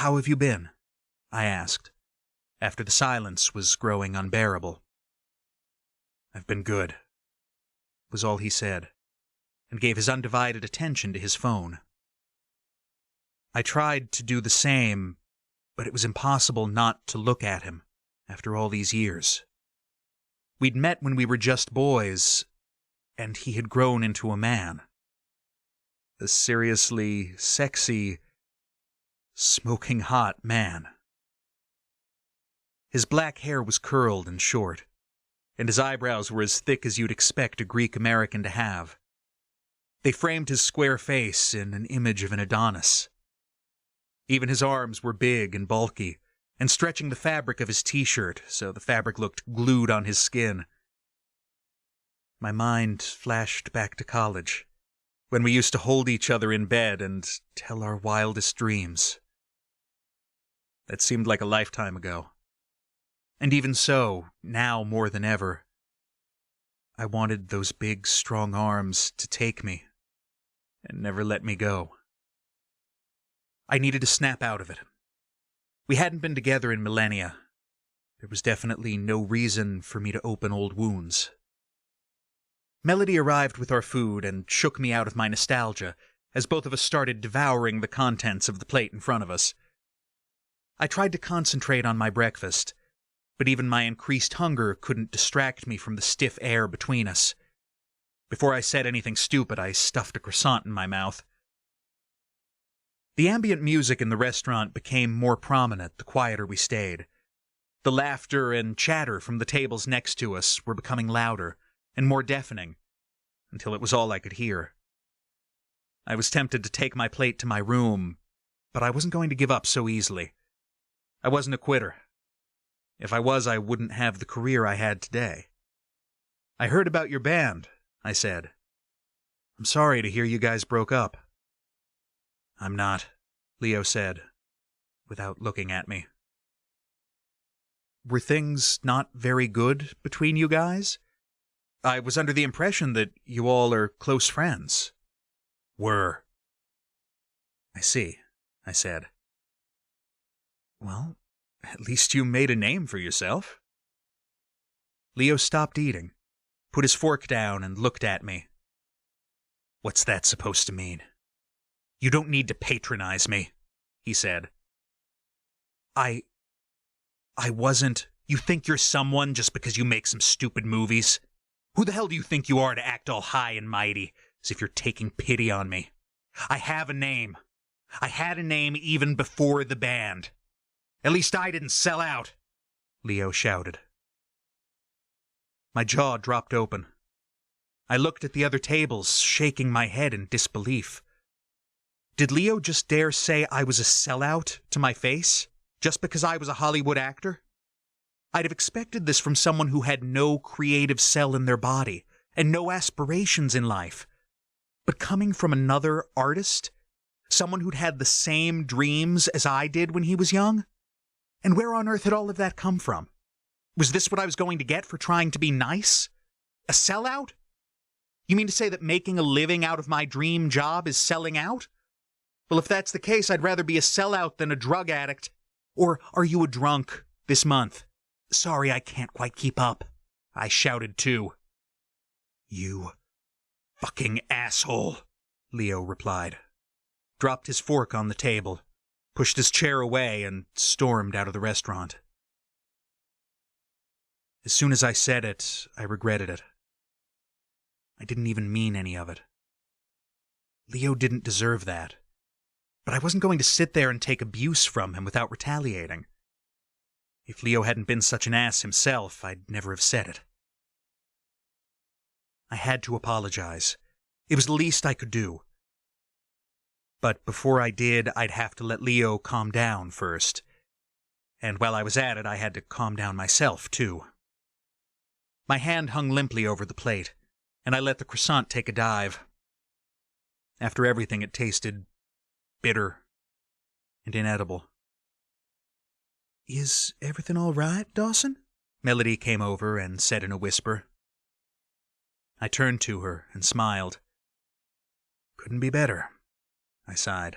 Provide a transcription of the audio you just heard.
How have you been? I asked, after the silence was growing unbearable. I've been good, was all he said, and gave his undivided attention to his phone. I tried to do the same, but it was impossible not to look at him after all these years. We'd met when we were just boys, and he had grown into a man. A seriously sexy, smoking hot man. His black hair was curled and short, and his eyebrows were as thick as you'd expect a Greek American to have. They framed his square face in an image of an Adonis. Even his arms were big and bulky, and stretching the fabric of his t-shirt so the fabric looked glued on his skin. My mind flashed back to college, when we used to hold each other in bed and tell our wildest dreams. That seemed like a lifetime ago. And even so, now more than ever, I wanted those big, strong arms to take me and never let me go. I needed to snap out of it. We hadn't been together in millennia. There was definitely no reason for me to open old wounds. Melody arrived with our food and shook me out of my nostalgia as both of us started devouring the contents of the plate in front of us. I tried to concentrate on my breakfast, but even my increased hunger couldn't distract me from the stiff air between us. Before I said anything stupid, I stuffed a croissant in my mouth. The ambient music in the restaurant became more prominent the quieter we stayed. The laughter and chatter from the tables next to us were becoming louder and more deafening, until it was all I could hear. I was tempted to take my plate to my room, but I wasn't going to give up so easily. I wasn't a quitter. If I was, I wouldn't have the career I had today. I heard about your band, I said. I'm sorry to hear you guys broke up. I'm not, Leo said, without looking at me. Were things not very good between you guys? I was under the impression that you all are close friends. Were. I see, I said. Well, at least you made a name for yourself. Leo stopped eating, put his fork down, and looked at me. What's that supposed to mean? You don't need to patronize me, he said. I wasn't. You think you're someone just because you make some stupid movies? Who the hell do you think you are to act all high and mighty, as if you're taking pity on me? I have a name. I had a name even before the band. At least I didn't sell out, Leo shouted. My jaw dropped open. I looked at the other tables, shaking my head in disbelief. Did Leo just dare say I was a sellout to my face, just because I was a Hollywood actor? I'd have expected this from someone who had no creative cell in their body and no aspirations in life. But coming from another artist, someone who'd had the same dreams as I did when he was young? And where on earth had all of that come from? Was this what I was going to get for trying to be nice? A sellout? You mean to say that making a living out of my dream job is selling out? Well, if that's the case, I'd rather be a sellout than a drug addict. Or are you a drunk this month? Sorry, I can't quite keep up, I shouted too. You fucking asshole, Leo replied, dropped his fork on the table, pushed his chair away, and stormed out of the restaurant. As soon as I said it, I regretted it. I didn't even mean any of it. Leo didn't deserve that. But I wasn't going to sit there and take abuse from him without retaliating. If Leo hadn't been such an ass himself, I'd never have said it. I had to apologize. It was the least I could do. But before I did, I'd have to let Leo calm down first. And while I was at it, I had to calm down myself, too. My hand hung limply over the plate, and I let the croissant take a dive. After everything, it tasted bitter and inedible. Is everything all right, Dawson? Melody came over and said in a whisper. I turned to her and smiled. Couldn't be better, I sighed.